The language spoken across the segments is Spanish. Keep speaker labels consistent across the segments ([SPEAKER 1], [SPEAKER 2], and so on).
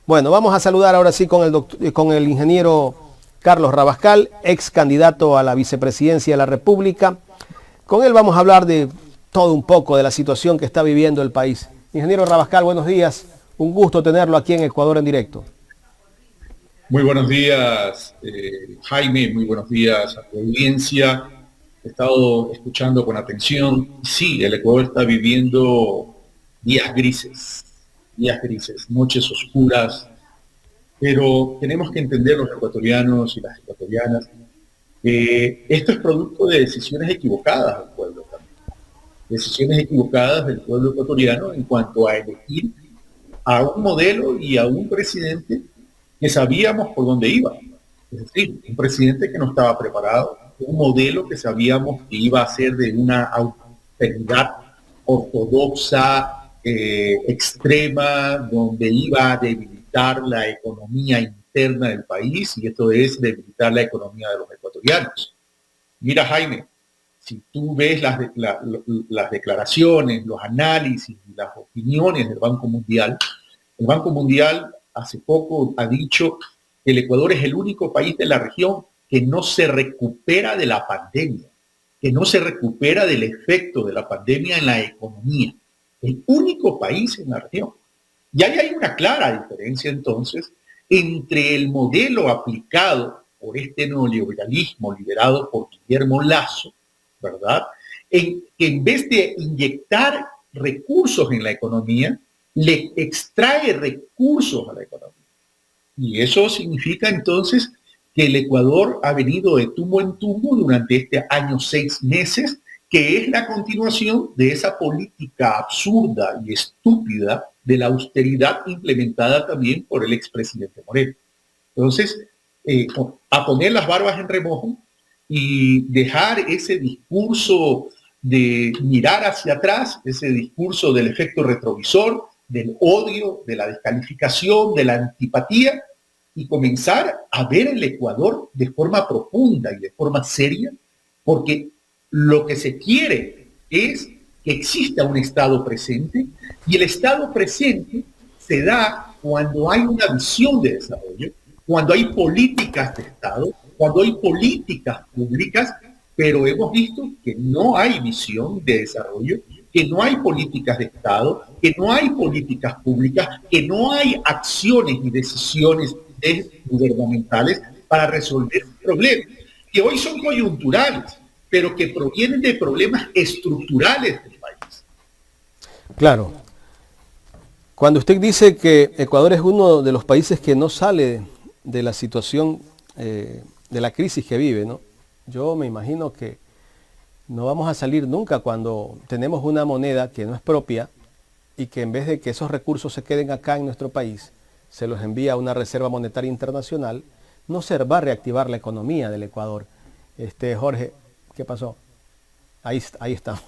[SPEAKER 1] Bueno, vamos a saludar ahora sí con el ingeniero Carlos Rabascal, ex candidato a la vicepresidencia de la República. Con él vamos a hablar de todo un poco de la situación que está viviendo el país. Ingeniero Rabascal, buenos días. Un gusto tenerlo aquí en Ecuador en directo.
[SPEAKER 2] Muy buenos días, Jaime, muy buenos días a tu audiencia. He estado escuchando con atención. Sí, el Ecuador está viviendo días grises, noches oscuras, pero tenemos que entender los ecuatorianos y las ecuatorianas que esto es producto de decisiones equivocadas del pueblo también. Decisiones equivocadas del pueblo ecuatoriano en cuanto a elegir a un modelo y a un presidente que sabíamos por dónde iba. Es decir, un presidente que no estaba preparado, un modelo que sabíamos que iba a ser de una austeridad ortodoxa, extrema, donde iba a debilitar la economía interna del país, y esto es debilitar la economía de los ecuatorianos. Mira, Jaime, si tú ves las declaraciones, los análisis y las opiniones del Banco Mundial, el Banco Mundial hace poco ha dicho que el Ecuador es el único país de la región que no se recupera de la pandemia, que no se recupera del efecto de la pandemia en la economía. El único país en la región. Y ahí hay una clara diferencia entonces entre el modelo aplicado por este neoliberalismo liderado por Guillermo Lasso, ¿verdad? Que en vez de inyectar recursos en la economía, le extrae recursos a la economía. Y eso significa entonces que el Ecuador ha venido de tumbo en tumbo durante este año 6 meses, que es la continuación de esa política absurda y estúpida de la austeridad implementada también por el expresidente Moreno. Entonces, a poner las barbas en remojo y dejar ese discurso de mirar hacia atrás, ese discurso del efecto retrovisor, del odio, de la descalificación, de la antipatía, y comenzar a ver el Ecuador de forma profunda y de forma seria, porque lo que se quiere es que exista un Estado presente, y el Estado presente se da cuando hay una visión de desarrollo, cuando hay políticas de Estado, cuando hay políticas públicas, pero hemos visto que no hay visión de desarrollo, que no hay políticas de Estado, que no hay políticas públicas, que no hay acciones ni decisiones gubernamentales para resolver problemas, que hoy son coyunturales, pero que provienen de problemas estructurales del país.
[SPEAKER 1] Claro. Cuando usted dice que Ecuador es uno de los países que no sale de la situación, de la crisis que vive, ¿no? Yo me imagino que no vamos a salir nunca cuando tenemos una moneda que no es propia y que en vez de que esos recursos se queden acá en nuestro país, se los envía a una reserva monetaria internacional, no se va a reactivar la economía del Ecuador. Jorge, ¿qué pasó? Ahí estamos.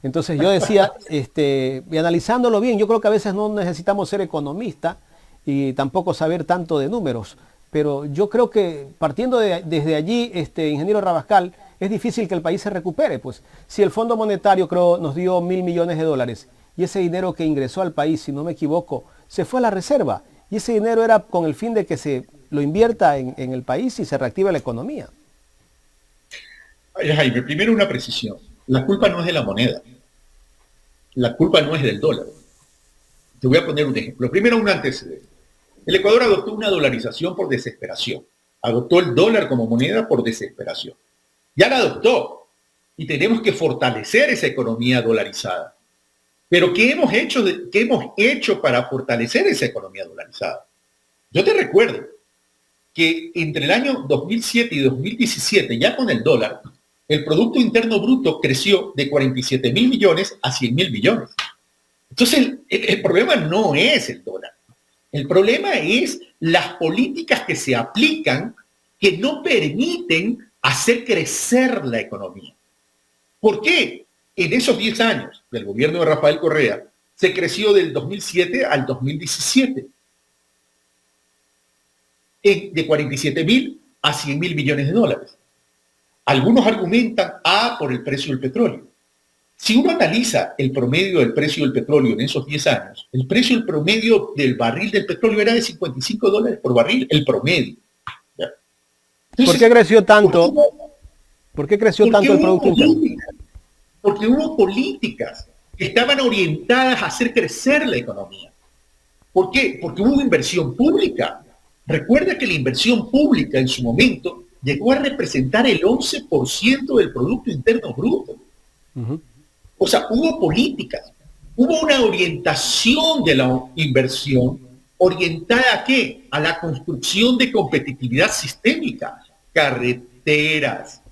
[SPEAKER 1] Entonces yo decía, y analizándolo bien, yo creo que a veces no necesitamos ser economista y tampoco saber tanto de números, pero yo creo que partiendo desde allí, ingeniero Rabascal, es difícil que el país se recupere, pues si el Fondo Monetario creo nos dio $1.000 millones y ese dinero que ingresó al país, si no me equivoco, se fue a la reserva y ese dinero era con el fin de que se lo invierta en el país y se reactive la economía.
[SPEAKER 2] Jaime, primero una precisión. La culpa no es de la moneda. La culpa no es del dólar. Te voy a poner un ejemplo. Primero, un antecedente. El Ecuador adoptó una dolarización por desesperación. Adoptó el dólar como moneda por desesperación. Ya la adoptó y tenemos que fortalecer esa economía dolarizada. Pero qué hemos hecho para fortalecer esa economía dolarizada? Yo te recuerdo que entre el año 2007 y 2017, ya con el dólar, el Producto Interno Bruto creció de 47.000 millones a 100.000 millones. Entonces, el problema no es el dólar. El problema es las políticas que se aplican que no permiten hacer crecer la economía. ¿Por qué? En esos 10 años del gobierno de Rafael Correa se creció del 2007 al 2017 de 47.000 a 100.000 millones de dólares. Algunos argumentan, por el precio del petróleo. Si uno analiza el promedio del precio del petróleo en esos 10 años, el precio el promedio del barril del petróleo era de $55 por barril, el promedio. ¿Ya? Entonces,
[SPEAKER 1] ¿Por qué creció tanto? ¿Por qué creció tanto el Producto Interno?
[SPEAKER 2] Porque hubo políticas que estaban orientadas a hacer crecer la economía. ¿Por qué? Porque hubo inversión pública. Recuerda que la inversión pública en su momento llegó a representar el 11% del Producto Interno Bruto. Uh-huh. O sea, hubo políticas, hubo una orientación de la inversión, orientada ¿a qué? A la construcción de competitividad sistémica, carreteras,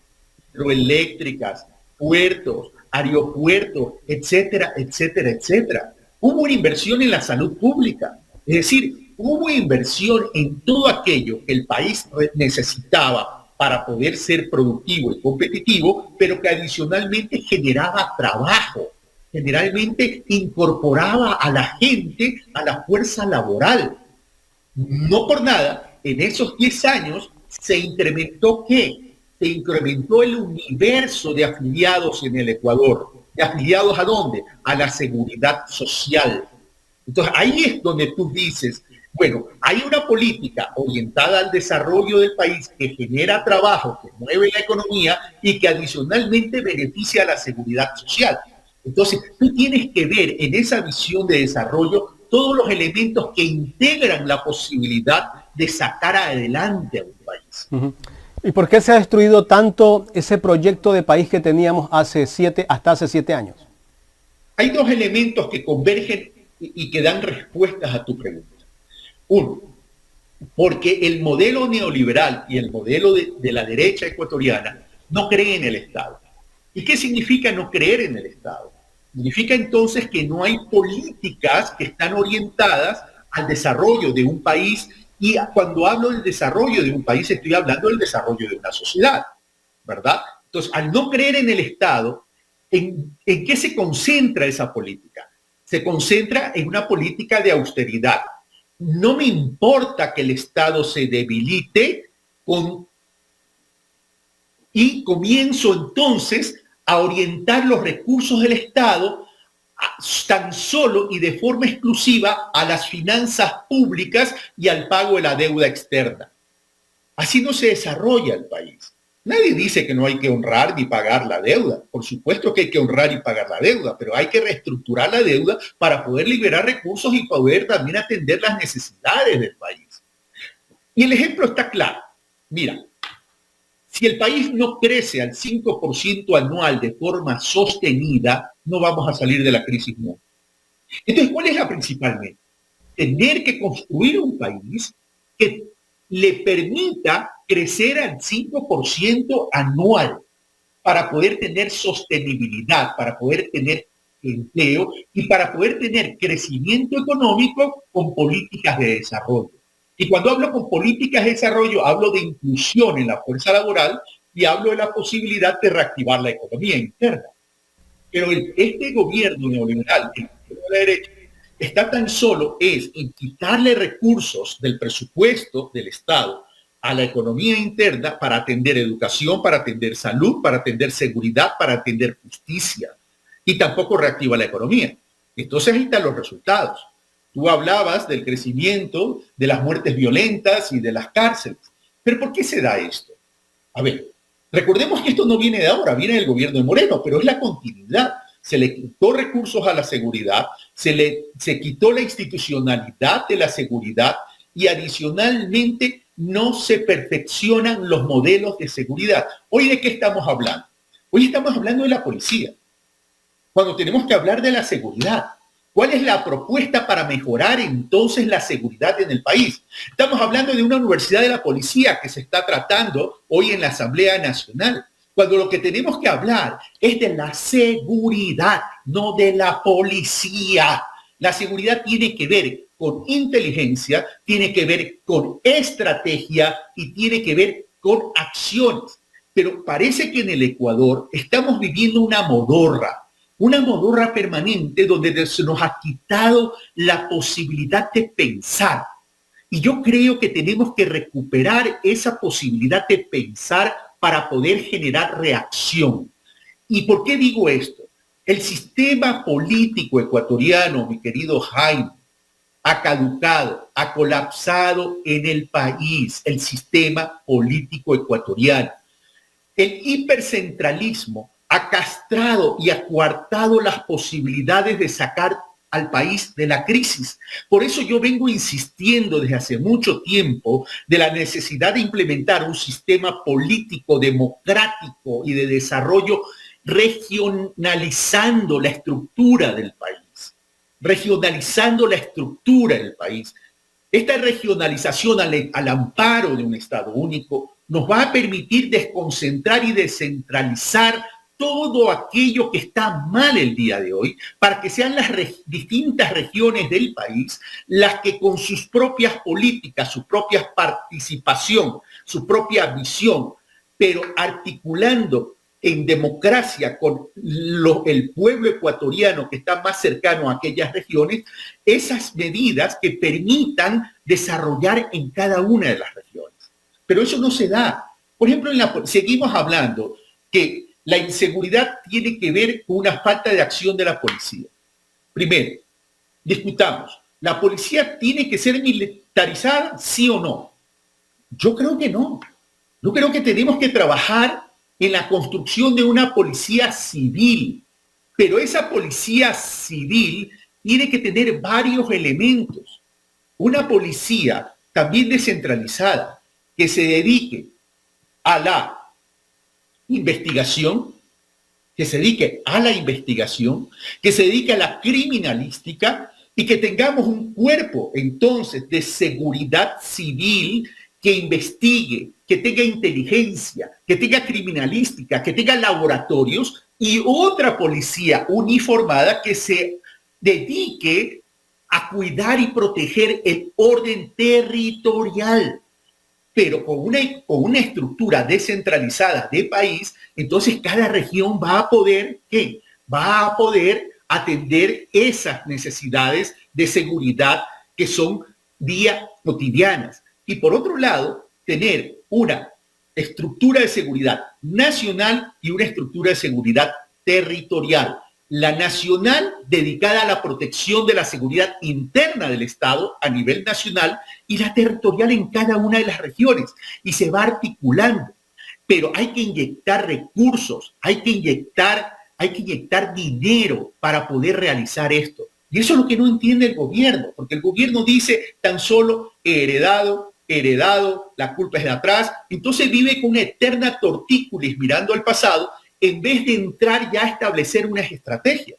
[SPEAKER 2] hidroeléctricas, puertos, aeropuertos, etcétera, etcétera, etcétera. Hubo una inversión en la salud pública, es decir, hubo inversión en todo aquello que el país necesitaba para poder ser productivo y competitivo, pero que adicionalmente generaba trabajo, generalmente incorporaba a la gente a la fuerza laboral. No por nada, en esos 10 años se incrementó ¿qué? Se incrementó el universo de afiliados en el Ecuador. ¿De afiliados a dónde? A la seguridad social. Entonces ahí es donde tú dices, bueno, hay una política orientada al desarrollo del país que genera trabajo, que mueve la economía y que adicionalmente beneficia a la seguridad social. Entonces, tú tienes que ver en esa visión de desarrollo todos los elementos que integran la posibilidad de sacar adelante a un país.
[SPEAKER 1] Uh-huh. ¿Y por qué se ha destruido tanto ese proyecto de país que teníamos hasta hace 7 años?
[SPEAKER 2] Hay dos elementos que convergen y que dan respuestas a tu pregunta. Uno, porque el modelo neoliberal y el modelo de la derecha ecuatoriana no cree en el Estado. ¿Y qué significa no creer en el Estado? Significa entonces que no hay políticas que están orientadas al desarrollo de un país, y cuando hablo del desarrollo de un país estoy hablando del desarrollo de una sociedad, ¿verdad? Entonces, al no creer en el Estado, ¿en qué se concentra esa política? Se concentra en una política de austeridad. No me importa que el Estado se debilite y comienzo entonces a orientar los recursos del Estado tan solo y de forma exclusiva a las finanzas públicas y al pago de la deuda externa. Así no se desarrolla el país. Nadie dice que no hay que honrar ni pagar la deuda. Por supuesto que hay que honrar y pagar la deuda, pero hay que reestructurar la deuda para poder liberar recursos y poder también atender las necesidades del país. Y el ejemplo está claro. Mira, si el país no crece al 5% anual de forma sostenida, no vamos a salir de la crisis nunca. Entonces, ¿cuál es la principal meta? Tener que construir un país que le permita crecer al 5% anual para poder tener sostenibilidad, para poder tener empleo y para poder tener crecimiento económico con políticas de desarrollo. Y cuando hablo con políticas de desarrollo, hablo de inclusión en la fuerza laboral y hablo de la posibilidad de reactivar la economía interna. Pero este gobierno neoliberal, el gobierno de la derecha, está tan solo en quitarle recursos del presupuesto del Estado a la economía interna para atender educación, para atender salud, para atender seguridad, para atender justicia. Y tampoco reactiva la economía. Entonces ahí están los resultados. Tú hablabas del crecimiento, de las muertes violentas y de las cárceles. ¿Pero por qué se da esto? A ver, recordemos que esto no viene de ahora, viene del gobierno de Moreno, pero es la continuidad. Se le quitó recursos a la seguridad, se quitó la institucionalidad de la seguridad y adicionalmente no se perfeccionan los modelos de seguridad. ¿Hoy de qué estamos hablando? Hoy estamos hablando de la policía, cuando tenemos que hablar de la seguridad. ¿Cuál es la propuesta para mejorar entonces la seguridad en el país? Estamos hablando de una universidad de la policía que se está tratando hoy en la Asamblea Nacional, cuando lo que tenemos que hablar es de la seguridad, no de la policía. La seguridad tiene que ver con inteligencia, tiene que ver con estrategia y tiene que ver con acciones. Pero parece que en el Ecuador estamos viviendo una modorra permanente donde se nos ha quitado la posibilidad de pensar. Y yo creo que tenemos que recuperar esa posibilidad de pensar para poder generar reacción. ¿Y por qué digo esto? El sistema político ecuatoriano, mi querido Jaime, ha caducado, ha colapsado en el país, el sistema político ecuatoriano. El hipercentralismo ha castrado y ha coartado las posibilidades de sacar al país de la crisis. Por eso yo vengo insistiendo desde hace mucho tiempo de la necesidad de implementar un sistema político democrático y de desarrollo regionalizando la estructura del país. Regionalizando la estructura del país. Esta regionalización al amparo de un Estado único nos va a permitir desconcentrar y descentralizar todo aquello que está mal el día de hoy, para que sean las distintas regiones del país las que con sus propias políticas, su propia participación, su propia visión, pero articulando en democracia con el pueblo ecuatoriano que está más cercano a aquellas regiones, esas medidas que permitan desarrollar en cada una de las regiones. Pero eso no se da. Por ejemplo, seguimos hablando que la inseguridad tiene que ver con una falta de acción de la policía. Primero, discutamos, ¿la policía tiene que ser militarizada, sí o no? Yo creo que no. Yo creo que tenemos que trabajar en la construcción de una policía civil, pero esa policía civil tiene que tener varios elementos. Una policía también descentralizada, que se dedique a la investigación, que se dedique a la criminalística y que tengamos un cuerpo entonces de seguridad civil que investigue, que tenga inteligencia, que tenga criminalística, que tenga laboratorios y otra policía uniformada que se dedique a cuidar y proteger el orden territorial, pero con una estructura descentralizada de país. Entonces cada región va a poder, ¿qué? Va a poder atender esas necesidades de seguridad que son día cotidianas. Y por otro lado, tener una estructura de seguridad nacional y una estructura de seguridad territorial. La nacional dedicada a la protección de la seguridad interna del Estado a nivel nacional y la territorial en cada una de las regiones. Y se va articulando. Pero hay que inyectar recursos, hay que inyectar dinero para poder realizar esto. Y eso es lo que no entiende el gobierno, porque el gobierno dice tan solo heredado, la culpa es de atrás. Entonces vive con una eterna tortícolis mirando al pasado en vez de entrar ya a establecer unas estrategias.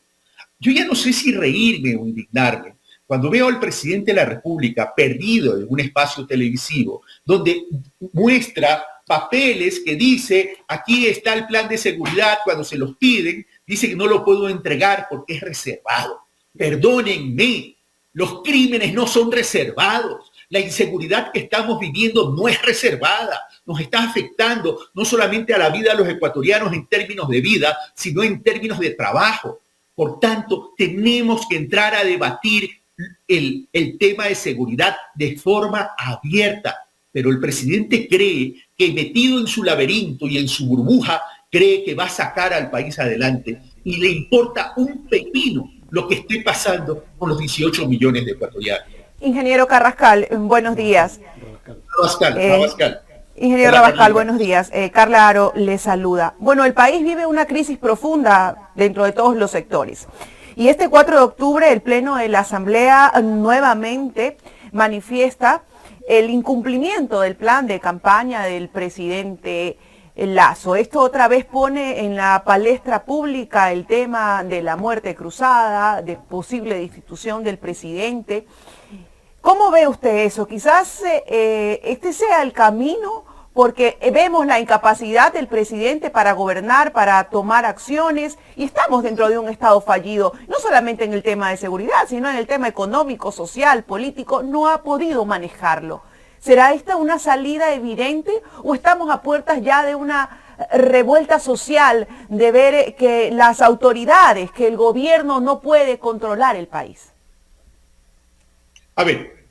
[SPEAKER 2] Yo ya no sé si reírme o indignarme cuando veo al presidente de la República perdido en un espacio televisivo donde muestra papeles que dice, aquí está el plan de seguridad, cuando se los piden, dice que no lo puedo entregar porque es reservado. Perdónenme, los crímenes no son reservados. La inseguridad que estamos viviendo no es reservada, nos está afectando no solamente a la vida de los ecuatorianos en términos de vida, sino en términos de trabajo. Por tanto, tenemos que entrar a debatir el tema de seguridad de forma abierta. Pero el presidente cree que metido en su laberinto y en su burbuja, cree que va a sacar al país adelante y le importa un pepino lo que esté pasando con los 18 millones de ecuatorianos.
[SPEAKER 3] Ingeniero Carrascal, buenos días.
[SPEAKER 2] Rabascal.
[SPEAKER 3] Ingeniero Rabascal, buenos días. Carla Aro le saluda. Bueno, el país vive una crisis profunda dentro de todos los sectores. Y este 4 de octubre el Pleno de la Asamblea nuevamente manifiesta el incumplimiento del plan de campaña del presidente Lasso. Esto otra vez pone en la palestra pública el tema de la muerte cruzada, de posible destitución del presidente. ¿Cómo ve usted eso? Quizás este sea el camino, porque vemos la incapacidad del presidente para gobernar, para tomar acciones, y estamos dentro de un Estado fallido, no solamente en el tema de seguridad, sino en el tema económico, social, político, no ha podido manejarlo. ¿Será esta una salida evidente o estamos a puertas ya de una revuelta social, de ver que las autoridades, que el gobierno no puede controlar el país?
[SPEAKER 2] A ver,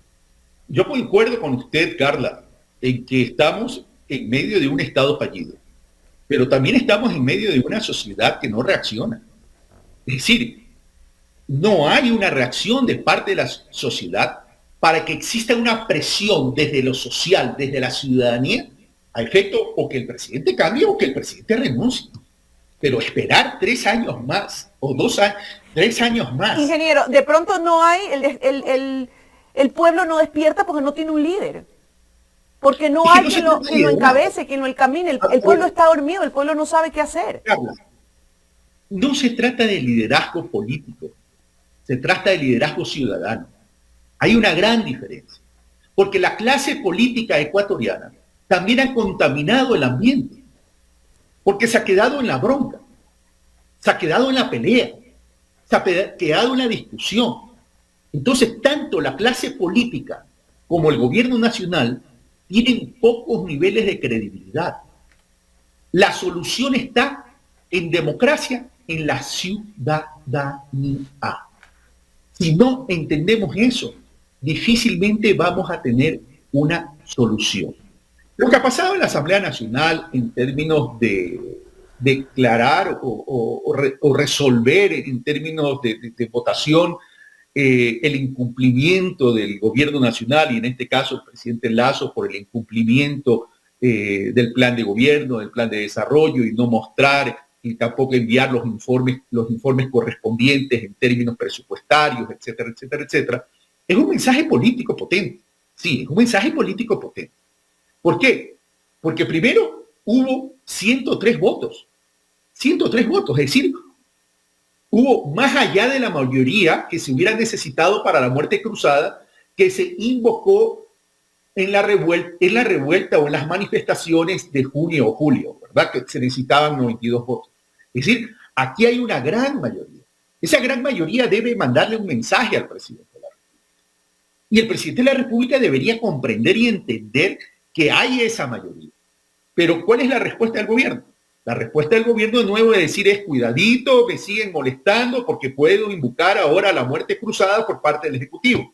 [SPEAKER 2] yo concuerdo con usted, Carla, en que estamos en medio de un Estado fallido, pero también estamos en medio de una sociedad que no reacciona. Es decir, no hay una reacción de parte de la sociedad para que exista una presión desde lo social, desde la ciudadanía, a efecto o que el presidente cambie o que el presidente renuncie. Pero esperar 3 años más o 2 años, 3 años más.
[SPEAKER 3] Ingeniero, de pronto no hay, el pueblo no despierta porque no tiene un líder. Porque no hay quien lo encabece, quien lo encamine. El pueblo está dormido, el pueblo no sabe qué hacer.
[SPEAKER 2] Carla, no se trata de liderazgo político, se trata de liderazgo ciudadano. Hay una gran diferencia, porque la clase política ecuatoriana también ha contaminado el ambiente, porque se ha quedado en la bronca, se ha quedado en la pelea, se ha quedado en la discusión. Entonces, tanto la clase política como el gobierno nacional tienen pocos niveles de credibilidad. La solución está en democracia, en la ciudadanía. Si no entendemos eso, difícilmente vamos a tener una solución. Lo que ha pasado en la Asamblea Nacional en términos de declarar o resolver en términos de votación el incumplimiento del gobierno nacional y en este caso el presidente Lasso por el incumplimiento del plan de gobierno, del plan de desarrollo y no mostrar y tampoco enviar los informes correspondientes en términos presupuestarios, etcétera, etcétera, etcétera, es un mensaje político potente. Sí, es un mensaje político potente. ¿Por qué? Porque primero hubo 103 votos. 103 votos, es decir, hubo más allá de la mayoría que se hubiera necesitado para la muerte cruzada que se invocó en la revuelta o en las manifestaciones de junio o julio, ¿verdad? Que se necesitaban 92 votos. Es decir, aquí hay una gran mayoría. Esa gran mayoría debe mandarle un mensaje al presidente de la República. Y el presidente de la República debería comprender y entender que hay esa mayoría. Pero ¿cuál es la respuesta del gobierno? La respuesta del gobierno de nuevo de decir es cuidadito, me siguen molestando porque puedo invocar ahora la muerte cruzada por parte del Ejecutivo.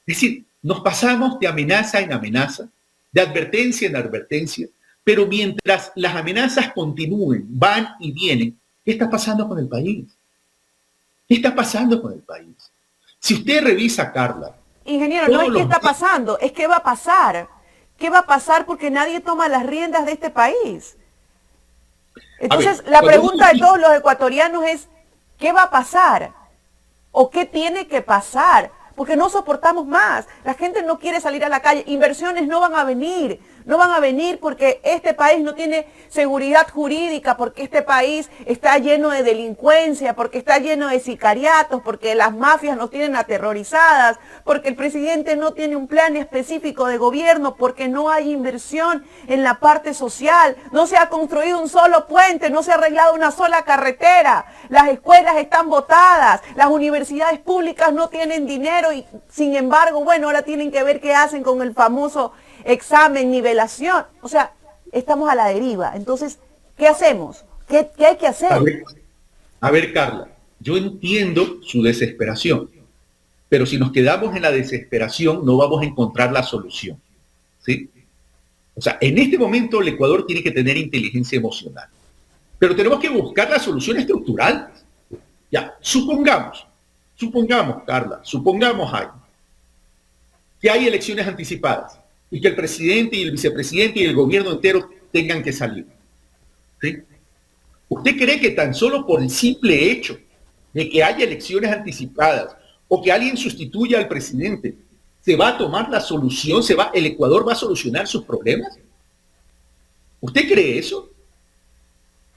[SPEAKER 2] Es decir, nos pasamos de amenaza en amenaza, de advertencia en advertencia, pero mientras las amenazas continúen, van y vienen, ¿qué está pasando con el país? ¿Qué está pasando con el país? Si usted revisa, Carla...
[SPEAKER 3] Ingeniero, no es qué está pasando, es qué va a pasar. ¿Qué va a pasar? Porque nadie toma las riendas de este país. Entonces, la pregunta de todos los ecuatorianos es, ¿qué va a pasar? ¿O qué tiene que pasar? Porque no soportamos más. La gente no quiere salir a la calle. Inversiones no van a venir. No van a venir porque este país no tiene seguridad jurídica, porque este país está lleno de delincuencia, porque está lleno de sicariatos, porque las mafias nos tienen aterrorizadas, porque el presidente no tiene un plan específico de gobierno, porque no hay inversión en la parte social, no se ha construido un solo puente, no se ha arreglado una sola carretera, las escuelas están botadas, las universidades públicas no tienen dinero y sin embargo, bueno, ahora tienen que ver qué hacen con el famoso examen, nivelación. O sea, estamos a la deriva. Entonces, ¿qué hacemos? ¿Qué hay que hacer?
[SPEAKER 2] A ver, Carla, yo entiendo su desesperación, pero si nos quedamos en la desesperación no vamos a encontrar la solución, ¿sí? O sea, en este momento el Ecuador tiene que tener inteligencia emocional, pero tenemos que buscar la solución estructural. Ya, supongamos, Carla, que hay elecciones anticipadas y que el presidente y el vicepresidente y el gobierno entero tengan que salir. ¿Sí? ¿Usted cree que tan solo por el simple hecho de que haya elecciones anticipadas o que alguien sustituya al presidente, se va a tomar la solución, el Ecuador va a solucionar sus problemas? ¿Usted cree eso?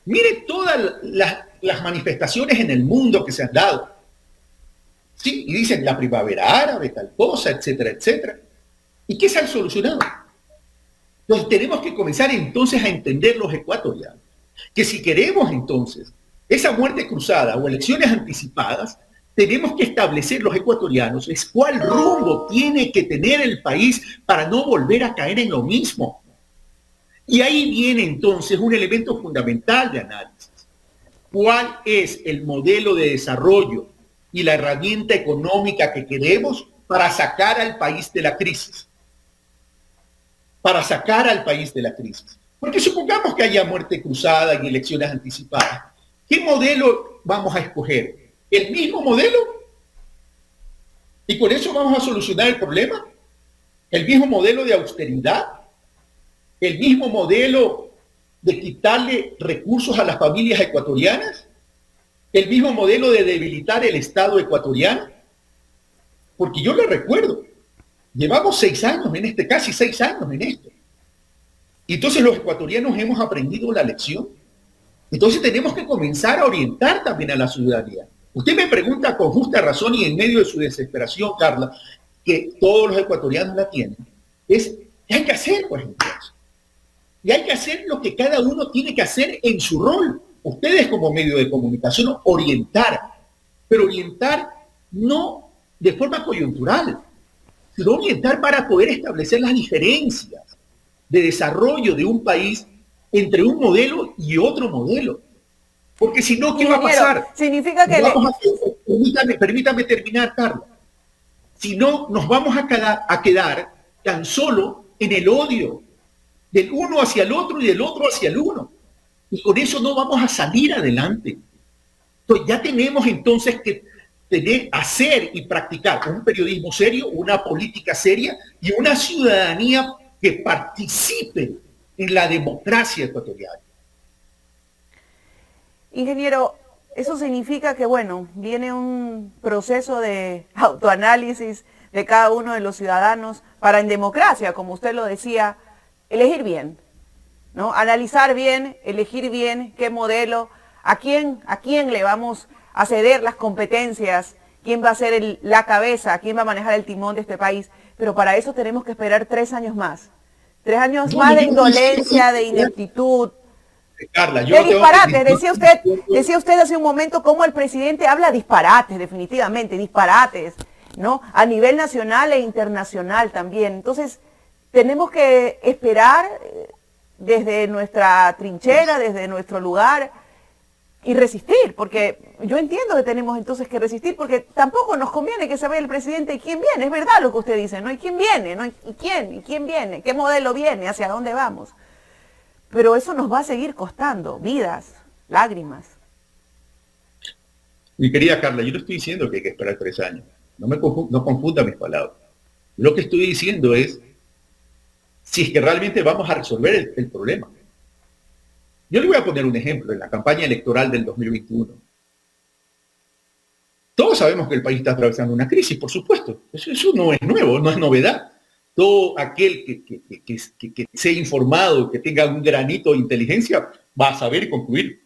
[SPEAKER 2] Mire todas las manifestaciones en el mundo que se han dado. Sí, y dicen la primavera árabe, tal cosa, etcétera, etcétera. ¿Y qué se han solucionado? Entonces tenemos que comenzar entonces a entender los ecuatorianos, que si queremos entonces esa muerte cruzada o elecciones anticipadas, tenemos que establecer los ecuatorianos es cuál rumbo tiene que tener el país para no volver a caer en lo mismo. Y ahí viene entonces un elemento fundamental de análisis. ¿Cuál es el modelo de desarrollo y la herramienta económica que queremos para sacar al país de la crisis? Porque supongamos que haya muerte cruzada y elecciones anticipadas. ¿Qué modelo vamos a escoger? ¿El mismo modelo? ¿Y con eso vamos a solucionar el problema? ¿El mismo modelo de austeridad? ¿El mismo modelo de quitarle recursos a las familias ecuatorianas? ¿El mismo modelo de debilitar el Estado ecuatoriano? Porque yo le recuerdo, llevamos 6 años en casi 6 años en esto. Y entonces los ecuatorianos hemos aprendido la lección. Entonces tenemos que comenzar a orientar también a la ciudadanía. Usted me pregunta con justa razón y en medio de su desesperación, Carla, que todos los ecuatorianos la tienen, es ¿qué hay que hacer, pues entonces? Y hay que hacer lo que cada uno tiene que hacer en su rol. Ustedes como medio de comunicación, orientar, pero orientar no de forma coyuntural, sino orientar para poder establecer las diferencias de desarrollo de un país entre un modelo y otro modelo. Porque si no, ¿qué va a pasar?
[SPEAKER 3] Significa que...
[SPEAKER 2] Permítame terminar, Carlos. Si no, nos vamos a quedar tan solo en el odio del uno hacia el otro y del otro hacia el uno. Y con eso no vamos a salir adelante. Entonces ya tenemos entonces que hacer y practicar un periodismo serio, una política seria y una ciudadanía que participe en la democracia ecuatoriana.
[SPEAKER 3] Ingeniero, eso significa que, bueno, viene un proceso de autoanálisis de cada uno de los ciudadanos para en democracia, como usted lo decía, elegir bien, ¿no? Analizar bien, elegir bien qué modelo, a quién le vamos a ceder las competencias, quién va a ser la cabeza, quién va a manejar el timón de este país. Pero para eso tenemos que esperar 3 años más. 3 años más de indolencia, de ineptitud,
[SPEAKER 2] Carla,
[SPEAKER 3] de disparates. Decía usted hace un momento cómo el presidente habla disparates, definitivamente, disparates, ¿no? A nivel nacional e internacional también. Entonces, tenemos que esperar desde nuestra trinchera, desde nuestro lugar, y resistir, porque yo entiendo que tenemos entonces que resistir, porque tampoco nos conviene que se vea el presidente y quién viene, es verdad lo que usted dice, ¿no? ¿Y quién viene? ¿No? ¿Y quién viene? ¿Qué modelo viene? ¿Hacia dónde vamos? Pero eso nos va a seguir costando vidas, lágrimas.
[SPEAKER 2] Mi querida Carla, yo no estoy diciendo que hay que esperar 3 años, no confunda mis palabras. Lo que estoy diciendo es si es que realmente vamos a resolver el problema. Yo le voy a poner un ejemplo en la campaña electoral del 2021. Todos sabemos que el país está atravesando una crisis, por supuesto. Eso no es nuevo, no es novedad. Todo aquel que sea informado, que tenga un granito de inteligencia, va a saber y concluir.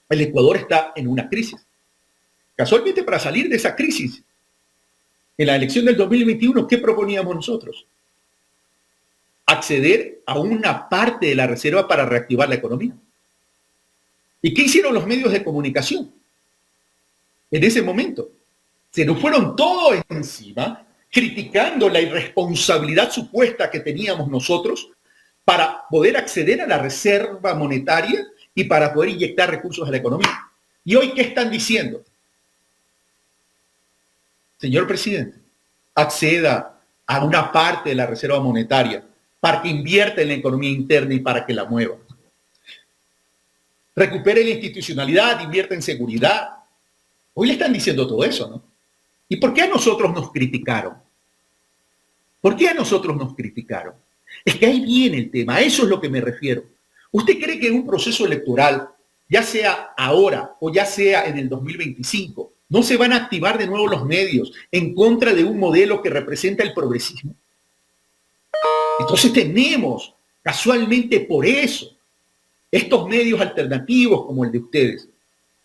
[SPEAKER 2] El Ecuador está en una crisis. Casualmente, para salir de esa crisis, en la elección del 2021, ¿qué proponíamos nosotros? Acceder a una parte de la reserva para reactivar la economía. ¿Y qué hicieron los medios de comunicación en ese momento? Se nos fueron todos encima, criticando la irresponsabilidad supuesta que teníamos nosotros para poder acceder a la reserva monetaria y para poder inyectar recursos a la economía. ¿Y hoy qué están diciendo? Señor presidente, acceda a una parte de la reserva monetaria para que invierta en la economía interna y para que la mueva. Recupere la institucionalidad, invierta en seguridad. Hoy le están diciendo todo eso, ¿no? ¿Y por qué a nosotros nos criticaron? ¿Por qué a nosotros nos criticaron? Es que ahí viene el tema, a eso es lo que me refiero. ¿Usted cree que en un proceso electoral, ya sea ahora o ya sea en el 2025, no se van a activar de nuevo los medios en contra de un modelo que representa el progresismo? Entonces tenemos, casualmente por eso, estos medios alternativos como el de ustedes,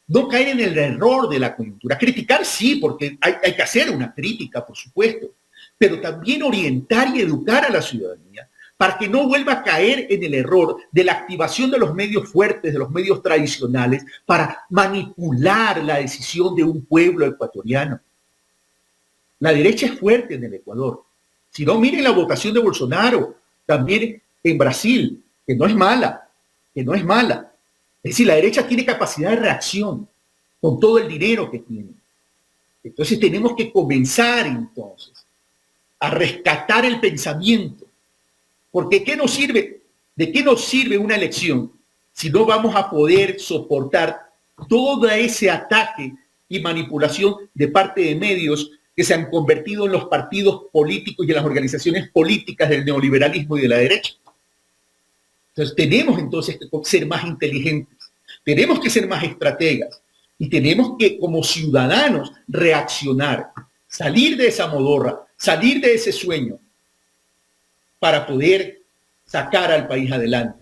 [SPEAKER 2] no caer en el error de la coyuntura. Criticar sí, porque hay que hacer una crítica, por supuesto, pero también orientar y educar a la ciudadanía para que no vuelva a caer en el error de la activación de los medios fuertes, de los medios tradicionales, para manipular la decisión de un pueblo ecuatoriano. La derecha es fuerte en el Ecuador. Si no, miren la votación de Bolsonaro, también en Brasil, que no es mala. Es decir, la derecha tiene capacidad de reacción con todo el dinero que tiene. Entonces tenemos que comenzar entonces a rescatar el pensamiento. Porque ¿de qué nos sirve una elección si no vamos a poder soportar todo ese ataque y manipulación de parte de medios que se han convertido en los partidos políticos y en las organizaciones políticas del neoliberalismo y de la derecha. Entonces tenemos que ser más inteligentes, tenemos que ser más estrategas y tenemos que, como ciudadanos, reaccionar, salir de esa modorra, salir de ese sueño para poder sacar al país adelante.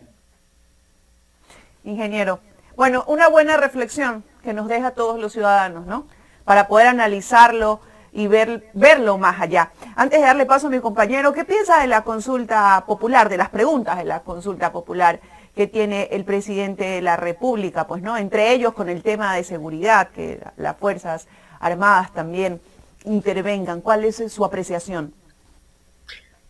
[SPEAKER 3] Ingeniero, bueno, una buena reflexión que nos deja a todos los ciudadanos, ¿no? Para poder analizarlo y verlo más allá. Antes de darle paso a mi compañero, ¿qué piensa de la consulta popular, de las preguntas de la consulta popular que tiene el presidente de la República? Pues, ¿no? Entre ellos con el tema de seguridad, que las Fuerzas Armadas también intervengan. ¿Cuál es su apreciación?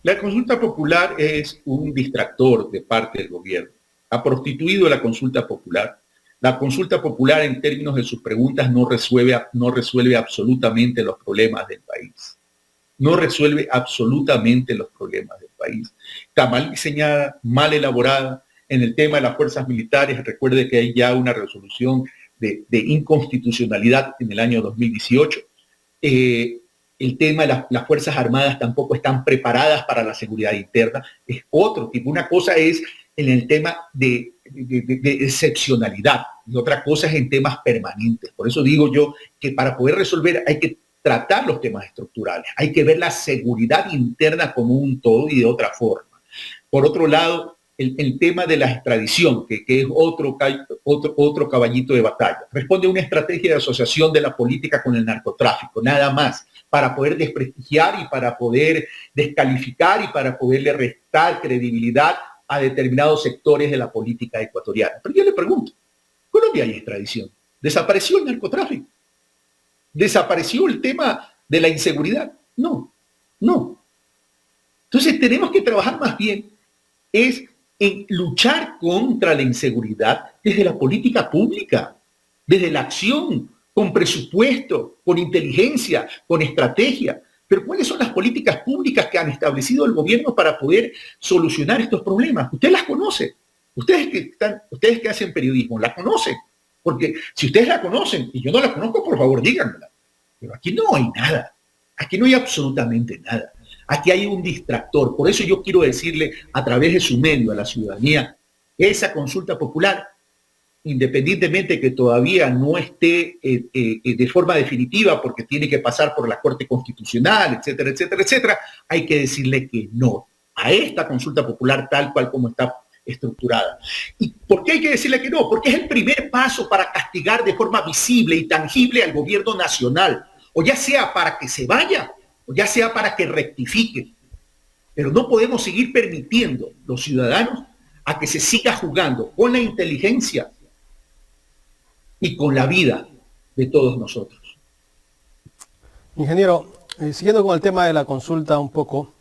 [SPEAKER 2] La consulta popular es un distractor de parte del gobierno. Ha prostituido la consulta popular. La consulta popular, en términos de sus preguntas, no resuelve absolutamente los problemas del país. No resuelve absolutamente los problemas del país. Está mal diseñada, mal elaborada. En el tema de las fuerzas militares, recuerde que hay ya una resolución de inconstitucionalidad en el año 2018. El tema de las Fuerzas Armadas tampoco están preparadas para la seguridad interna. Es otro tipo. Una cosa es en el tema de excepcionalidad y otra cosa es en temas permanentes. Por eso digo yo que para poder resolver hay que tratar los temas estructurales, hay que ver la seguridad interna como un todo y de otra forma. Por otro lado, el tema de la extradición, que es otro caballito de batalla, responde a una estrategia de asociación de la política con el narcotráfico, nada más, para poder desprestigiar y para poder descalificar y para poderle restar credibilidad a determinados sectores de la política ecuatoriana. Pero yo le pregunto, ¿Colombia hay extradición? ¿Desapareció el narcotráfico? ¿Desapareció el tema de la inseguridad? No. Entonces tenemos que trabajar más bien en luchar contra la inseguridad desde la política pública, desde la acción, con presupuesto, con inteligencia, con estrategia. Pero ¿cuáles son las políticas públicas que han establecido el gobierno para poder solucionar estos problemas? Usted las conoce. Ustedes que hacen periodismo, la conocen. Porque si ustedes la conocen y yo no la conozco, por favor, díganmela. Pero aquí no hay nada. Aquí no hay absolutamente nada. Aquí hay un distractor. Por eso yo quiero decirle a través de su medio a la ciudadanía, esa consulta popular, independientemente que todavía no esté de forma definitiva porque tiene que pasar por la Corte Constitucional, etcétera, etcétera, etcétera, hay que decirle que no a esta consulta popular tal cual como está estructurada. ¿Y por qué hay que decirle que no? Porque es el primer paso para castigar de forma visible y tangible al gobierno nacional, o ya sea para que se vaya, o ya sea para que rectifique. Pero no podemos seguir permitiendo los ciudadanos a que se siga jugando con la inteligencia y con la vida de todos nosotros.
[SPEAKER 1] Ingeniero, siguiendo con el tema de la consulta un poco,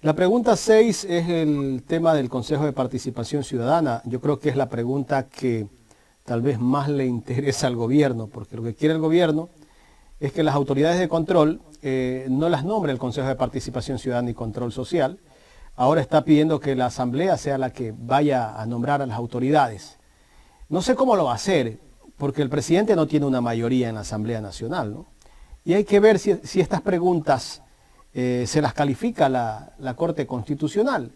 [SPEAKER 1] la pregunta 6 es el tema del Consejo de Participación Ciudadana. Yo creo que es la pregunta que tal vez más le interesa al gobierno, porque lo que quiere el gobierno es que las autoridades de control no las nombre el Consejo de Participación Ciudadana y Control Social. Ahora está pidiendo que la Asamblea sea la que vaya a nombrar a las autoridades. No sé cómo lo va a hacer, porque el presidente no tiene una mayoría en la Asamblea Nacional, ¿no? Y hay que ver si estas preguntas se las califica la Corte Constitucional.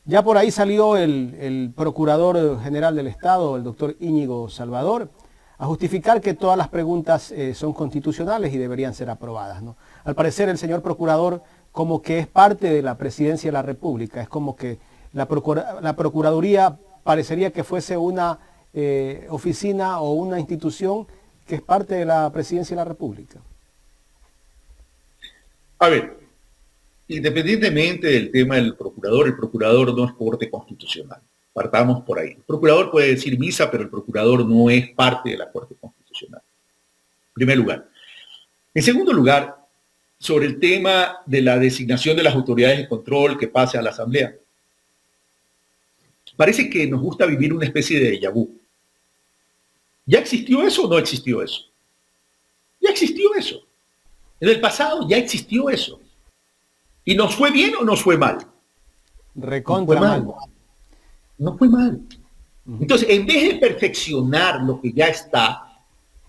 [SPEAKER 1] Ya por ahí salió el Procurador General del Estado, el doctor Íñigo Salvador, a justificar que todas las preguntas son constitucionales y deberían ser aprobadas, ¿no? Al parecer el señor Procurador como que es parte de la Presidencia de la República, es como que la Procuraduría parecería que fuese una oficina o una institución que es parte de la Presidencia de la República.
[SPEAKER 2] A ver, independientemente del tema del procurador, el procurador no es corte constitucional. Partamos por ahí. El procurador puede decir misa, pero el procurador no es parte de la Corte Constitucional. En primer lugar. En segundo lugar, sobre el tema de la designación de las autoridades de control que pase a la Asamblea. Parece que nos gusta vivir una especie de déjà vu. ¿Ya existió eso o no existió eso? Ya existió eso. En el pasado ya existió eso. ¿Y nos fue bien o nos fue mal?
[SPEAKER 1] Recontra mal.
[SPEAKER 2] No fue mal. Entonces, en vez de perfeccionar lo que ya está,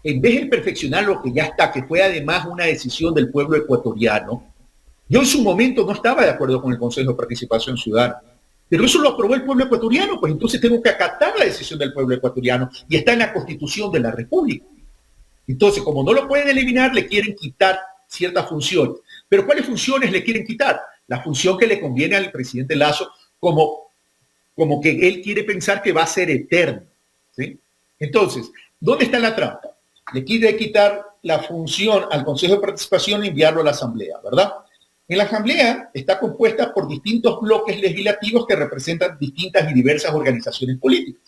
[SPEAKER 2] en vez de perfeccionar lo que ya está, que fue además una decisión del pueblo ecuatoriano, yo en su momento no estaba de acuerdo con el Consejo de Participación Ciudadana, pero eso lo aprobó el pueblo ecuatoriano, pues entonces tengo que acatar la decisión del pueblo ecuatoriano y está en la Constitución de la República. Entonces, como no lo pueden eliminar, le quieren quitar ciertas funciones. Pero ¿cuáles funciones le quieren quitar? La función que le conviene al presidente Lasso, como que él quiere pensar que va a ser eterno, ¿sí? Entonces, ¿dónde está la trampa? Le quiere quitar la función al Consejo de Participación e enviarlo a la Asamblea, ¿verdad? En la Asamblea está compuesta por distintos bloques legislativos que representan distintas y diversas organizaciones políticas.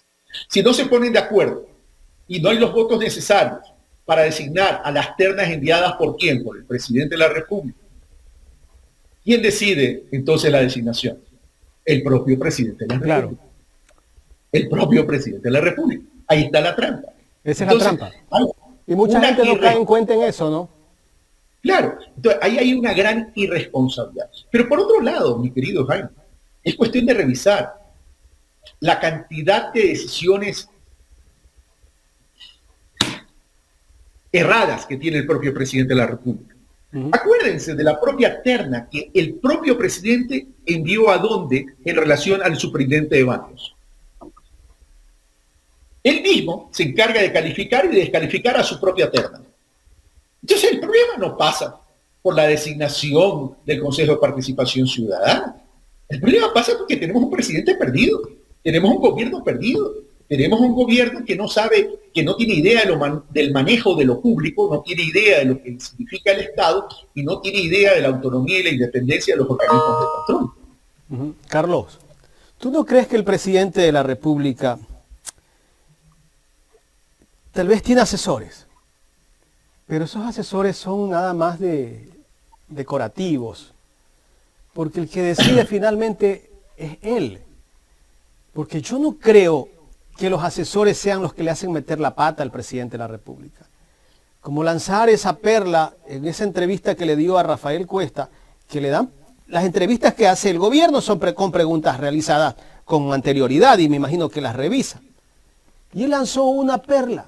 [SPEAKER 2] Si no se ponen de acuerdo y no hay los votos necesarios para designar a las ternas enviadas por quién, por el presidente de la República, ¿quién decide entonces la designación? El propio presidente de la República. Claro. El propio presidente de la República. Ahí está la trampa.
[SPEAKER 1] Esa es entonces, la trampa. Y mucha gente no cae en cuenta en eso, ¿no?
[SPEAKER 2] Claro. Entonces, ahí hay una gran irresponsabilidad. Pero por otro lado, mi querido Jaime, es cuestión de revisar la cantidad de decisiones erradas que tiene el propio presidente de la República. Acuérdense de la propia terna que el propio presidente envió a dónde en relación al superintendente de bancos. Él mismo se encarga de calificar y de descalificar a su propia terna. Entonces el problema no pasa por la designación del Consejo de Participación Ciudadana. El problema pasa porque tenemos un presidente perdido, tenemos un gobierno perdido, tenemos un gobierno que no sabe, que no tiene idea del manejo de lo público, no tiene idea de lo que significa el Estado y no tiene idea de la autonomía y la independencia de los organismos de control.
[SPEAKER 1] Carlos, ¿tú no crees que el presidente de la República tal vez tiene asesores, pero esos asesores son nada más decorativos? Porque el que decide finalmente es él. Porque yo no creo que los asesores sean los que le hacen meter la pata al presidente de la República. Como lanzar esa perla en esa entrevista que le dio a Rafael Cuesta, que le dan, las entrevistas que hace el gobierno son con preguntas realizadas con anterioridad y me imagino que las revisa. Y él lanzó una perla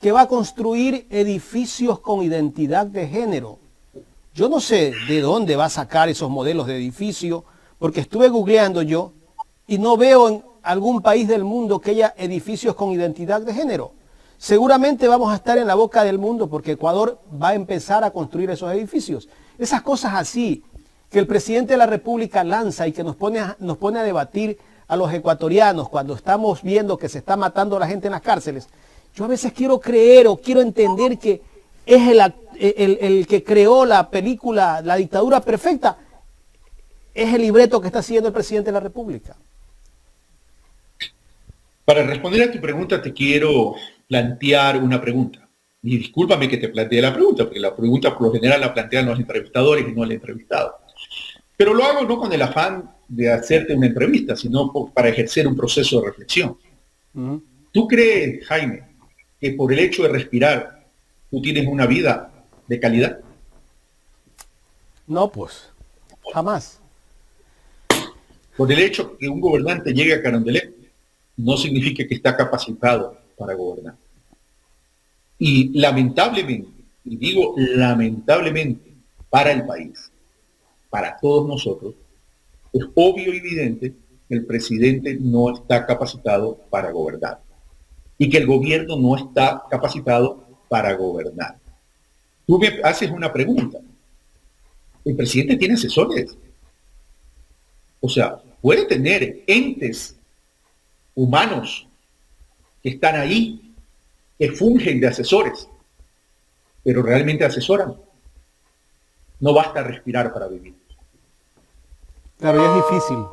[SPEAKER 1] que va a construir edificios con identidad de género. Yo no sé de dónde va a sacar esos modelos de edificio, porque estuve googleando yo y no veo en algún país del mundo que haya edificios con identidad de género. Seguramente vamos a estar en la boca del mundo porque Ecuador va a empezar a construir esos edificios. Esas cosas así que el presidente de la República lanza y que nos pone a debatir a los ecuatorianos cuando estamos viendo que se está matando a la gente en las cárceles. Yo a veces quiero creer o quiero entender que es el que creó la película La Dictadura Perfecta, es el libreto que está haciendo el presidente de la República.
[SPEAKER 2] Para responder a tu pregunta te quiero plantear una pregunta. Y discúlpame que te plantee la pregunta, porque la pregunta por lo general la plantean los entrevistadores y no el entrevistado. Pero lo hago no con el afán de hacerte una entrevista, sino para ejercer un proceso de reflexión. ¿Tú crees, Jaime, que por el hecho de respirar tú tienes una vida de calidad?
[SPEAKER 1] No, pues, jamás.
[SPEAKER 2] Por el hecho que un gobernante llegue a Carondelet, no significa que está capacitado para gobernar. Y lamentablemente, y digo lamentablemente, para el país, para todos nosotros, es obvio y evidente que el presidente no está capacitado para gobernar y que el gobierno no está capacitado para gobernar. Tú me haces una pregunta. ¿El presidente tiene asesores? O sea, puede tener entes humanos que están ahí, que fungen de asesores, pero realmente asesoran. No basta respirar para vivir.
[SPEAKER 1] Claro, y es difícil.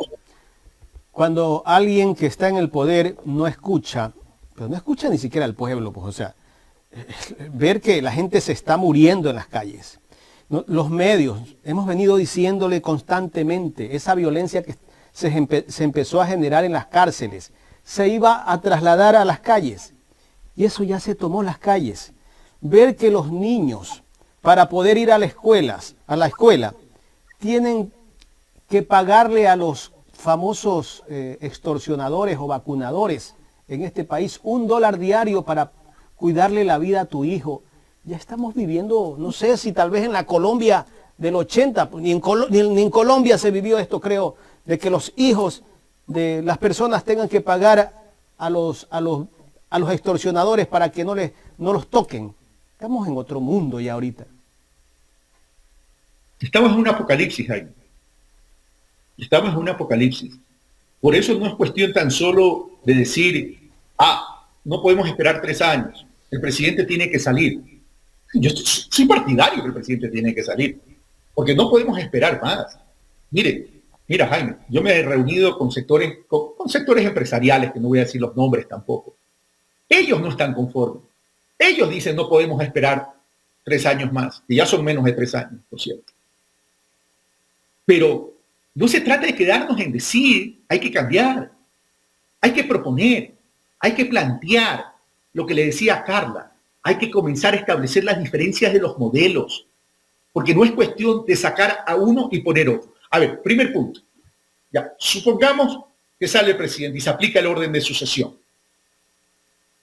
[SPEAKER 1] Cuando alguien que está en el poder no escucha, pero no escucha ni siquiera al pueblo, pues, o sea, ver que la gente se está muriendo en las calles. Los medios, hemos venido diciéndole constantemente, esa violencia que se empezó a generar en las cárceles, se iba a trasladar a las calles. Y eso ya se tomó las calles. Ver que los niños, para poder ir a la escuela, tienen que pagarle a los famosos extorsionadores o vacunadores en este país $1 diario para cuidarle la vida a tu hijo. Ya estamos viviendo, no sé si tal vez en la Colombia del 80, ni en Colombia se vivió esto, creo, de que los hijos de las personas tengan que pagar a los extorsionadores para que no los toquen. Estamos en otro mundo ya ahorita.
[SPEAKER 2] Estamos en un apocalipsis, Jaime. Estamos en un apocalipsis. Por eso no es cuestión tan solo de decir, no podemos esperar 3 años, el presidente tiene que salir. Yo soy partidario que el presidente tiene que salir, porque no podemos esperar más. Mira, Jaime, yo me he reunido con sectores empresariales, que no voy a decir los nombres tampoco. Ellos no están conformes. Ellos dicen no podemos esperar 3 años más, que ya son menos de 3 años, por cierto. Pero no se trata de quedarnos en decir, hay que cambiar, hay que proponer, hay que plantear lo que le decía a Carla, hay que comenzar a establecer las diferencias de los modelos, porque no es cuestión de sacar a uno y poner otro. A ver, primer punto. Ya, supongamos que sale el presidente y se aplica el orden de sucesión.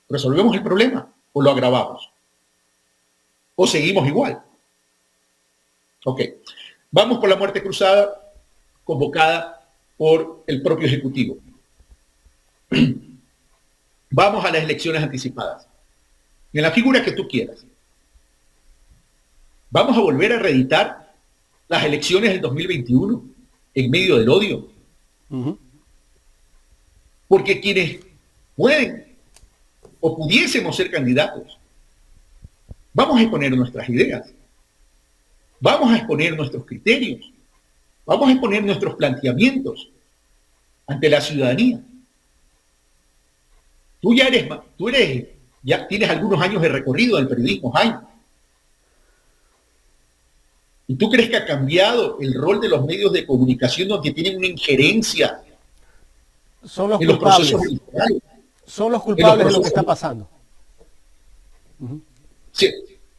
[SPEAKER 2] ¿Resolvemos el problema o lo agravamos? ¿O seguimos igual? Ok. Vamos con la muerte cruzada convocada por el propio Ejecutivo. Vamos a las elecciones anticipadas. En la figura que tú quieras. Vamos a volver a reeditar las elecciones del 2021 en medio del odio. Porque quienes pueden o pudiésemos ser candidatos, vamos a exponer nuestras ideas, vamos a exponer nuestros criterios, vamos a exponer nuestros planteamientos ante la ciudadanía. Tú ya tienes algunos años de recorrido en el periodismo, Jaime. ¿Y tú crees que ha cambiado el rol de los medios de comunicación donde tienen una injerencia
[SPEAKER 1] en los procesos electorales? Son los culpables de lo que está pasando.
[SPEAKER 2] Sí.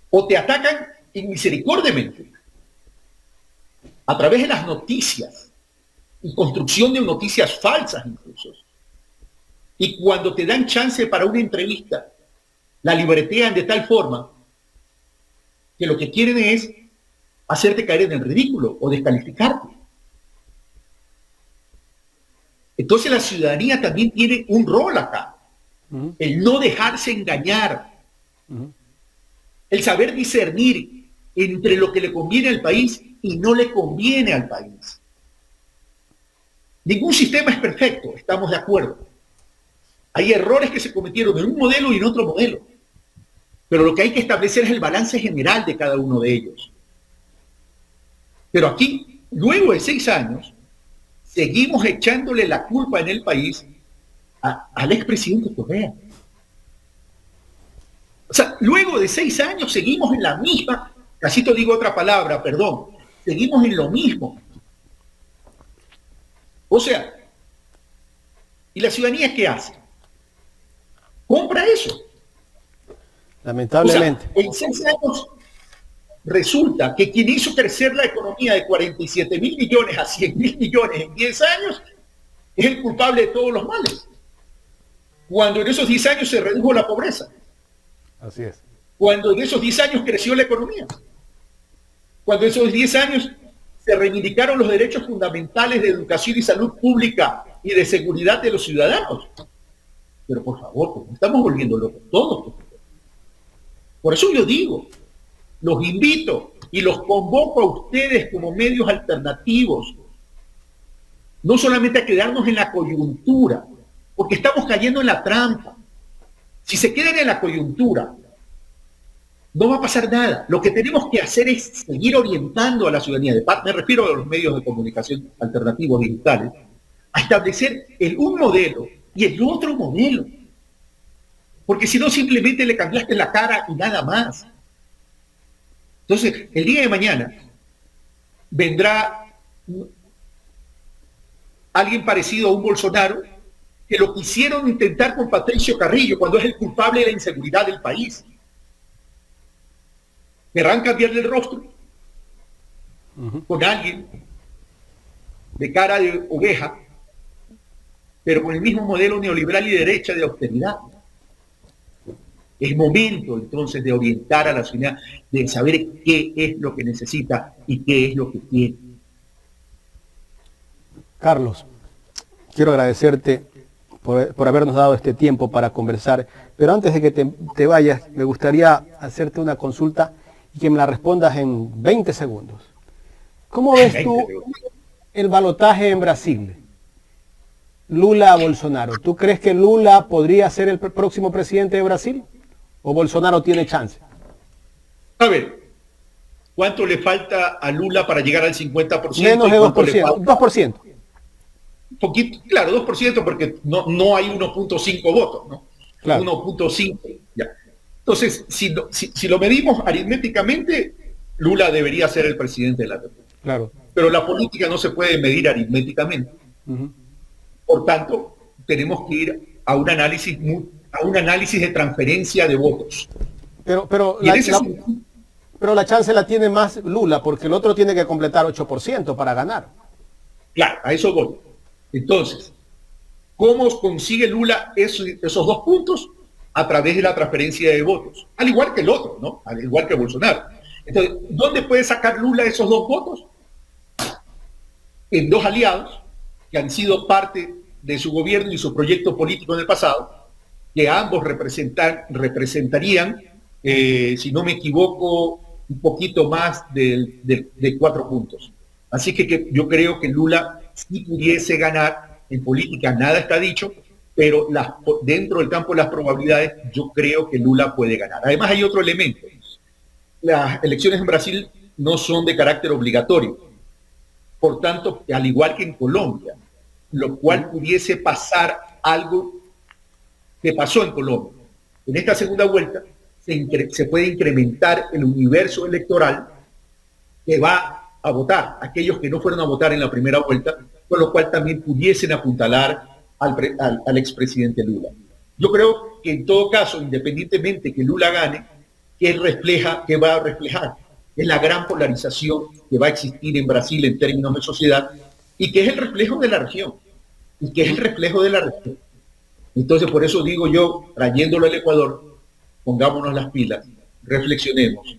[SPEAKER 2] O te atacan inmisericordiamente a través de las noticias y construcción de noticias falsas incluso. Y cuando te dan chance para una entrevista, la libretean de tal forma que lo que quieren es hacerte caer en el ridículo o descalificarte. Entonces la ciudadanía también tiene un rol acá. El no dejarse engañar. El saber discernir entre lo que le conviene al país y no le conviene al país. Ningún sistema es perfecto, estamos de acuerdo. Hay errores que se cometieron en un modelo y en otro modelo. Pero lo que hay que establecer es el balance general de cada uno de ellos. Pero aquí, luego de 6 años, seguimos echándole la culpa en el país al expresidente Correa. O sea, luego de 6 años seguimos en la misma, casi te digo otra palabra, perdón, seguimos en lo mismo. O sea, ¿y la ciudadanía qué hace? Compra eso.
[SPEAKER 1] Lamentablemente.
[SPEAKER 2] O sea, en 6 años resulta que quien hizo crecer la economía de 47 mil millones a 100 mil millones en 10 años es el culpable de todos los males. Cuando en esos 10 años se redujo la pobreza.
[SPEAKER 1] Así es.
[SPEAKER 2] Cuando en esos 10 años creció la economía. Cuando en esos 10 años se reivindicaron los derechos fundamentales de educación y salud pública y de seguridad de los ciudadanos. Pero por favor, pues, estamos volviendo locos todos. Por eso yo digo, los invito y los convoco a ustedes como medios alternativos, no solamente a quedarnos en la coyuntura, porque estamos cayendo en la trampa. Si se quedan en la coyuntura, no va a pasar nada. Lo que tenemos que hacer es seguir orientando a la ciudadanía, me refiero a los medios de comunicación alternativos digitales, a establecer un modelo y el otro modelo. Porque si no, simplemente le cambiaste la cara y nada más. Entonces, el día de mañana vendrá alguien parecido a un Bolsonaro que lo quisieron intentar con Patricio Carrillo cuando es el culpable de la inseguridad del país. Querrán cambiarle el rostro con alguien de cara de oveja, pero con el mismo modelo neoliberal y derecha de austeridad. Es momento entonces de orientar a la ciudadanía, de saber qué es lo que necesita y qué es lo que quiere.
[SPEAKER 1] Carlos, quiero agradecerte por habernos dado este tiempo para conversar, pero antes de que te vayas, me gustaría hacerte una consulta y que me la respondas en 20 segundos. ¿Cómo ves tú el balotaje en Brasil? Lula-Bolsonaro. ¿Tú crees que Lula podría ser el próximo presidente de Brasil? ¿O Bolsonaro tiene chance?
[SPEAKER 2] A ver, ¿cuánto le falta a Lula para llegar al 50%?
[SPEAKER 1] Menos de 2%. 2%.
[SPEAKER 2] Poquito, claro, 2% porque no hay 1.5 votos, ¿no? Claro. 1.5, ya. Entonces, si lo medimos aritméticamente, Lula debería ser el presidente de la República.
[SPEAKER 1] Claro.
[SPEAKER 2] Pero la política no se puede medir aritméticamente. Por tanto, tenemos que ir a un análisis de transferencia de votos.
[SPEAKER 1] Pero la chance la tiene más Lula, porque el otro tiene que completar 8% para ganar.
[SPEAKER 2] Claro, a eso voy. Entonces, ¿cómo consigue Lula esos 2 puntos? A través de la transferencia de votos. Al igual que el otro, ¿no? Al igual que Bolsonaro. Entonces, ¿dónde puede sacar Lula esos 2 votos? En 2 aliados que han sido parte de su gobierno y su proyecto político en el pasado, que ambos representarían, si no me equivoco, un poquito más de 4 puntos. Así que yo creo que Lula sí pudiese ganar. En política nada está dicho, pero dentro del campo de las probabilidades yo creo que Lula puede ganar. Además hay otro elemento. Las elecciones en Brasil no son de carácter obligatorio. Por tanto, al igual que en Colombia, lo cual pudiese pasar algo que pasó en Colombia. En esta segunda vuelta se puede incrementar el universo electoral que va a votar, aquellos que no fueron a votar en la primera vuelta, con lo cual también pudiesen apuntalar al expresidente Lula. Yo creo que en todo caso, independientemente que Lula gane, ¿qué va a reflejar? Es la gran polarización que va a existir en Brasil en términos de sociedad y que es el reflejo de la región. Entonces, por eso digo yo, trayéndolo al Ecuador, pongámonos las pilas, reflexionemos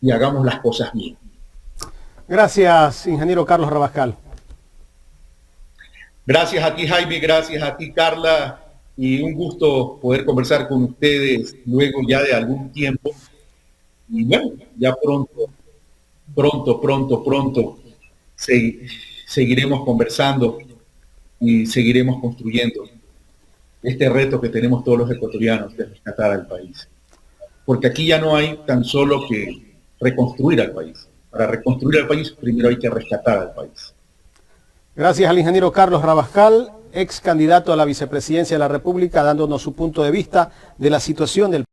[SPEAKER 2] y hagamos las cosas bien.
[SPEAKER 1] Gracias, ingeniero Carlos Rabascal.
[SPEAKER 2] Gracias a ti, Jaime, gracias a ti, Carla, y un gusto poder conversar con ustedes luego ya de algún tiempo. Y bueno, ya pronto seguiremos conversando y seguiremos construyendo este reto que tenemos todos los ecuatorianos de rescatar al país. Porque aquí ya no hay tan solo que reconstruir al país. Para reconstruir al país, primero hay que rescatar al país.
[SPEAKER 1] Gracias al ingeniero Carlos Rabascal, ex candidato a la vicepresidencia de la República, dándonos su punto de vista de la situación del